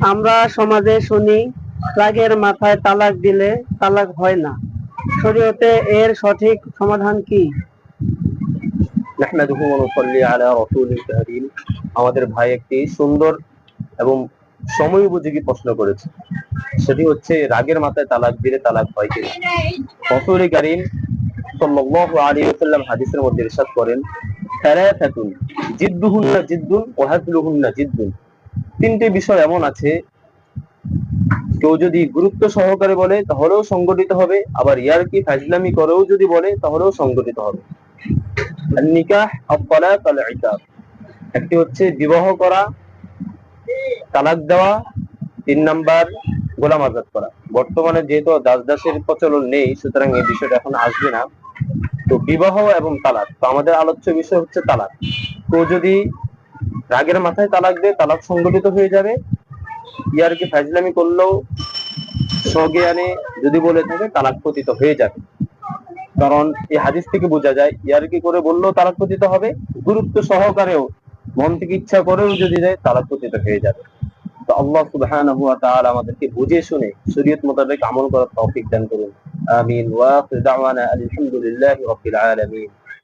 আমরা সমাজে শুনি রাগের মাথায় তালাক দিলে তালাক হয় না। শরীয়তে এর সঠিক সমাধান কি? নাহমাদুহু ওয়া নুসাল্লি আলা রাসূলিল কারীম। আমাদের ভাই একটি সুন্দর এবং সময় উপযোগী প্রশ্ন করেছে। সেটি হচ্ছে রাগের মাথায় তালাক দিলে তালাক হয় কিনা। রাসূল কারীম সাল্লাল্লাহু আলাইহি ওয়াসাল্লাম হাদিসের মধ্যে ইরশাদ করেন, সালাসাতুন জিদ্দুহুন্না জিদ্দুন ওয়া হাজলুহুন্না জিদ্দুন। তিনটি বিষয় এমন আছে, কেউ যদি গুরুত্ব সহকারে বলে তাহলেও সংগঠিত হবে, আবার ইয়ারকি ফাজলামি করেও যদি বলে তাহলেও সংগঠিত হবে। নিকাহ আত-তালাক আল-ইতাক। একটি হচ্ছে বিবাহ করা, তালাক দেওয়া, 3 নাম্বার গোলাম আজাদ করা। বর্তমানে যেহেতু দাস দাসের প্রচলন নেই, সুতরাং এই বিষয়টা এখন আসবে না। তো বিবাহ এবং তালাক, তো আমাদের আলোচ্য বিষয় হচ্ছে তালাক। তো যদি রাগের মাথায় তালাক দেয় তালাক সংগঠিত হয়ে যাবে, ইয়ারকি ফাজলামি করলেও সজ্ঞানে যদি বলে থাকে তালাক পতিত হয়ে যাবে। কারণ এই হাদিস থেকে বোঝা যায় ইয়ারকি করে বললেও তালাক পতিত হবে, গুরুত্ব সহকারেও মন থেকে ইচ্ছা করেও যদি দেয় তালাক পতিত হয়ে যাবে। তো আল্লাহ সুবহানাহু ওয়া তাআলা আমাদেরকে বুঝে শুনে শরীয়ত মোতাবেক আমল করার তৌফিক দান করুন। আমিন। ওয়া আখিরু দাওয়ানা আলহামদুলিল্লাহি রাব্বিল আলামিন।